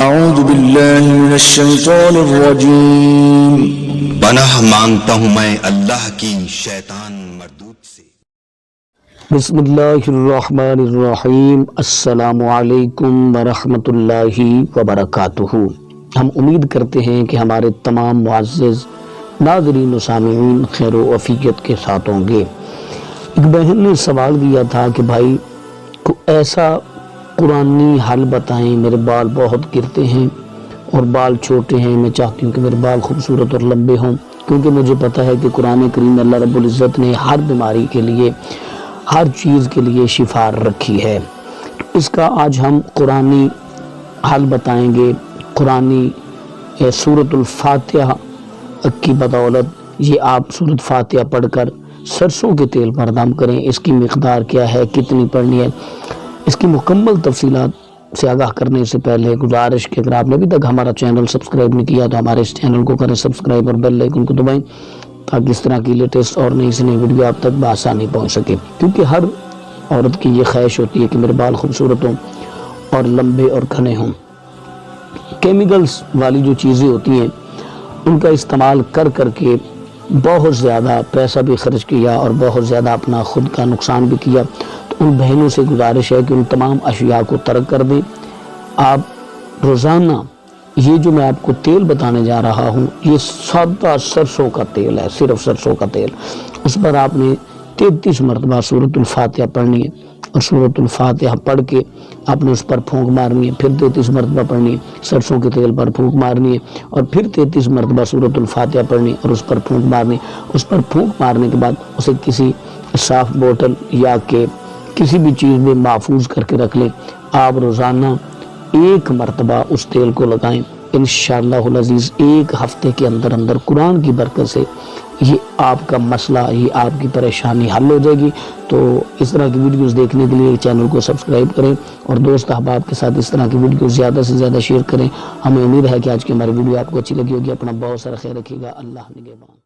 اعوذ باللہ من الشیطان الرجیم۔ پناہ مانگتا ہوں میں اللہ کی شیطان مردود سے۔ بسم اللہ الرحمن الرحیم۔ السلام علیکم ورحمۃ اللہ وبرکاتہ۔ ہم امید کرتے ہیں کہ ہمارے تمام معزز ناظرین و سامعین خیر و عافیت کے ساتھ ہوں گے۔ ایک بہن نے سوال دیا تھا کہ بھائی کو ایسا قرآنی حل بتائیں، میرے بال بہت گرتے ہیں اور بال چھوٹے ہیں، میں چاہتی ہوں کہ میرے بال خوبصورت اور لمبے ہوں، کیونکہ مجھے پتہ ہے کہ قرآن کریم اللہ رب العزت نے ہر بیماری کے لیے، ہر چیز کے لیے شفا رکھی ہے۔ اس کا آج ہم قرآنی حل بتائیں گے۔ قرآنی سورۃ الفاتحہ کی بدولت یہ آپ سورۃ فاتحہ پڑھ کر سرسوں کے تیل پر دم کریں۔ اس کی مقدار کیا ہے، کتنی پڑھنی ہے، اس کی مکمل تفصیلات سے آگاہ کرنے سے پہلے گزارش کہ اگر آپ نے ابھی تک ہمارا چینل سبسکرائب نہیں کیا تو ہمارے اس چینل کو کریں سبسکرائب اور بیل آئیکن کو دبائیں تاکہ اس طرح کی لیٹسٹ اور نئی سے نئی ویڈیو آپ تک بآسانی پہنچ سکے، کیونکہ ہر عورت کی یہ خواہش ہوتی ہے کہ میرے بال خوبصورت ہوں اور لمبے اور گھنے ہوں۔ کیمیکلز والی جو چیزیں ہوتی ہیں ان کا استعمال کر کے بہت زیادہ پیسہ بھی خرچ کیا اور بہت زیادہ اپنا خود کا نقصان بھی کیا، تو ان بہنوں سے گزارش ہے کہ ان تمام اشیاء کو ترک کر دیں۔ آپ روزانہ یہ جو میں آپ کو تیل بتانے جا رہا ہوں یہ سادہ سرسوں کا تیل ہے، صرف سرسوں کا تیل، اس پر آپ نے 33 مرتبہ سورۃ الفاتحہ پڑھنی ہے اور سورۃ الفاتحہ پڑھ کے آپ نے اس پر پھونک مارنی ہے، پھر 33 مرتبہ پڑھنی ہے، سرسوں کے تیل پر پھونک مارنی ہے اور پھر 33 مرتبہ سورۃ الفاتحہ پڑھنی اور اس پر پھونک مارنی۔ اس پر پھونک مارنے کے بعد اسے کسی صاف بوتل یا کہ کسی بھی چیز میں محفوظ کر کے رکھ لیں۔ آپ روزانہ 1 مرتبہ اس تیل کو لگائیں، انشاءاللہ العزیز 1 ہفتے کے اندر قرآن کی برکت سے یہ آپ کا مسئلہ، یہ آپ کی پریشانی حل ہو جائے گی۔ تو اس طرح کی ویڈیوز دیکھنے کے لیے چینل کو سبسکرائب کریں اور دوست احباب کے ساتھ اس طرح کی ویڈیوز زیادہ سے زیادہ شیئر کریں۔ ہمیں امید ہے کہ آج کی ہماری ویڈیو آپ کو اچھی لگی ہوگی۔ اپنا بہت سارا خیال رکھیے گا۔ اللہ نگہبان۔